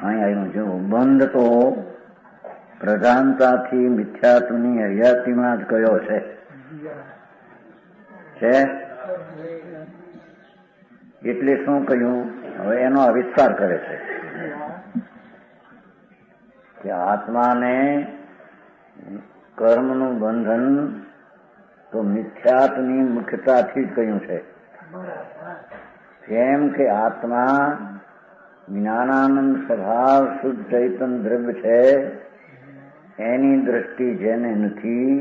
અહીં આવ્યું જો બંધ તો પ્રધાનતાથી મિથ્યાત્વની હયાતીમાં જ કયો છે એટલે શું કહ્યું? હવે એનો વિસ્તાર કરે છે કે આત્માને કર્મનું બંધન તો મિથ્યાત્વની મુખ્યતાથી જ કહ્યું છે. કેમ કે આત્મા જ્ઞાનાનંદ સ્વભાવ શુદ્ધ ચૈતન દ્રવ્ય છે, એની દ્રષ્ટિ જેને નથી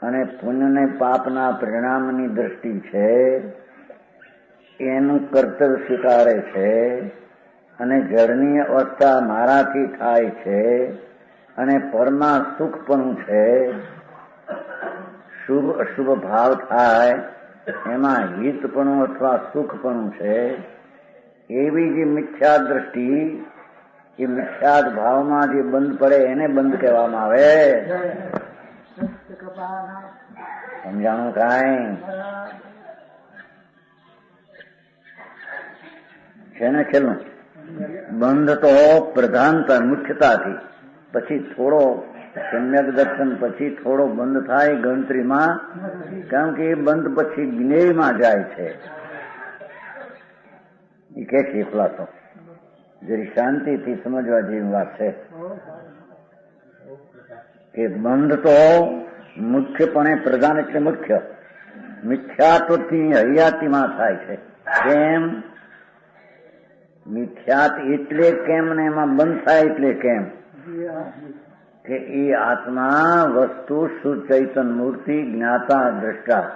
અને પુણ્ય ને પાપના પરિણામની દ્રષ્ટિ છે, એનું કર્તવ્ય સ્વીકારે છે અને જળની અવસ્થા મારાથી થાય છે અને પરમા સુખપણું છે, શુભ અશુભ ભાવ થાય એમાં હિતપણું અથવા સુખપણું છે, એવી જે મિથ્યા દ્રષ્ટિ એ મિથ્યાદ ભાવમાં જે બંધ પડે એને બંધ કહેવામાં આવે. સમજાણું કાંઈ છે ને? છેલ્લું બંધ તો પ્રધાનતા મુખ્યતાથી, પછી થોડો સમ્યક દર્શન પછી થોડો બંધ થાય ગણતરીમાં, કારણ કે એ બંધ પછી જ્ઞેયમાં જાય છે. એ કે છે ખુલાસો જરી શાંતિથી સમજવા જેવી વાત છે કે બંધ તો મુખ્યપણે પ્રધાન એટલે મુખ્ય મિથ્યાત્વથી હયાતીમાં થાય છે. કેમ? મિથ્યાત એટલે કેમ ને એમાં બંધ થાય એટલે કેમ? કે એ આત્મા વસ્તુ સુચૈતન મૂર્તિ જ્ઞાતા દ્રષ્ટા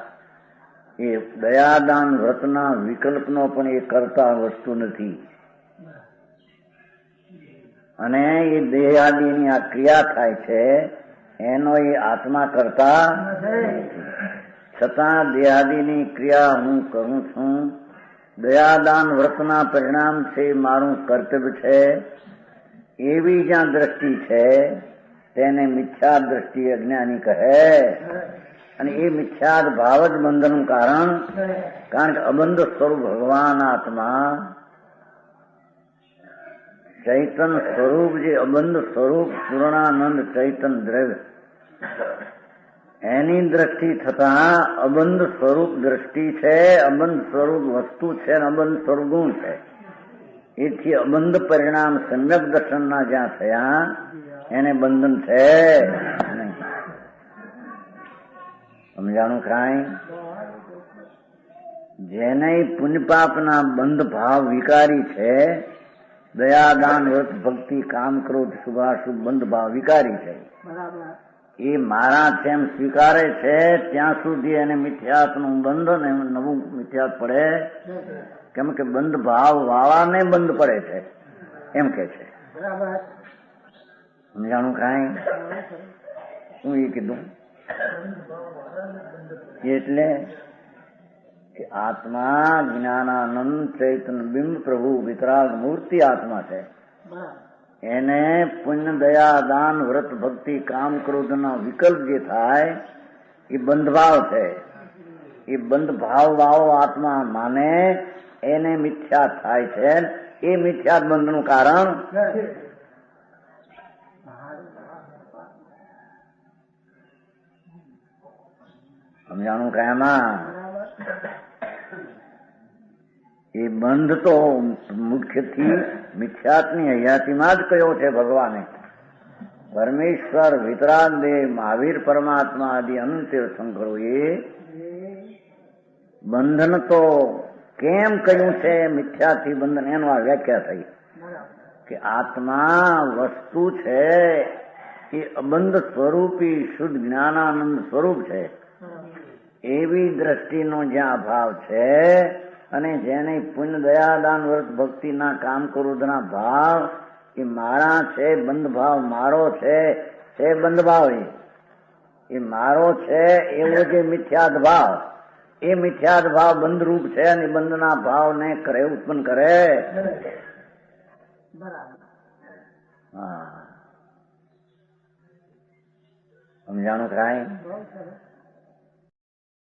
એ દયાદાન વ્રતના વિકલ્પનો પણ એ કરતા વસ્તુ નથી અને એ દેહાદિની આ ક્રિયા થાય છે એનો એ આત્મા કરતા છતાં દેહાદિની ક્રિયા હું કરું છું, દયાદાન વ્રતના પરિણામ છે મારું કર્તવ્ય છે, એવી જ્યાં દ્રષ્ટિ છે તેને મિથ્યા દ્રષ્ટિ અજ્ઞાની કહે. અને એ મિથ્યાદ ભાવ જ બંધનનું કારણ કે અબંધ સ્વરૂપ ભગવાન આત્મા ચૈતન સ્વરૂપ જે અબંધ સ્વરૂપ પૂર્ણાનંદ ચૈતન દ્રવ્ય એની દ્રષ્ટિ થતા અબંધ સ્વરૂપ દ્રષ્ટિ છે, અબંધ સ્વરૂપ વસ્તુ છે અને અબંધ સ્વરૂપ ગુણ છે. એથી અબંધ પરિણામ સમ્યક દર્શનના જ્યાં થયા એને બંધન છે નહીં. સમજાણું કાંઈ? જેને પુણ્યપાપના બંધ ભાવ વિકારી છે, દયાદાન વ્રત ભક્તિ કામ ક્રોધ શુભાશુભ બંધ ભાવ વિકારી છે, એ મારા તેમ સ્વીકારે છે ત્યાં સુધી એને મિથ્યાત્વનું બંધન એમ નવું મિથ્યાત પડે. કેમ કે બંધ ભાવ વાળાને બંધ પડે છે એમ કે છે. સમજાણું કાંઈ? શું એ કીધું? એટલે કે આત્મા જ્ઞાનાનંદ ચૈતન બિંબ પ્રભુ વિતરાગ મૂર્તિ આત્મા છે, એને પુણ્ય દયા દાન વ્રત ભક્તિ કામ ક્રોધના વિકલ્પ જે થાય એ બંધભાવ છે. એ બંધ ભાવ વાળો આત્મા માને એને મિથ્યા થાય છે. એ મિથ્યા બંધનું કારણ સમજાણું કાયમાં? એ બંધ તો મુખ્યથી મિથ્યાત્ની હયાતીમાં જ કયો છે ભગવાને. પરમેશ્વર વિતરાગ દેવ મહાવીર પરમાત્મા આદિ અનંત શંકરો એ બંધન તો કેમ કહ્યું છે મિથ્યાથી બંધન, એનો આ વ્યાખ્યા થઈ કે આત્મા વસ્તુ છે એ અબંધ સ્વરૂપી શુદ્ધ જ્ઞાનાનંદ સ્વરૂપ છે, એવી દ્રષ્ટિનો જ્યાં અભાવ છે અને જેને પુણ્ય દયાદાન વ્રત ભક્તિના કામ ક્રોધના ભાવ એ મારા છે, બંધ ભાવ મારો છે બંધ ભાવ એ મારો છે એવો જે મિથ્યાદ ભાવ, એ મિથ્યાદ ભાવ બંધરૂપ છે અને બંધના ભાવને કરે ઉત્પન્ન કરે. હા સમજાણું કાંઈ?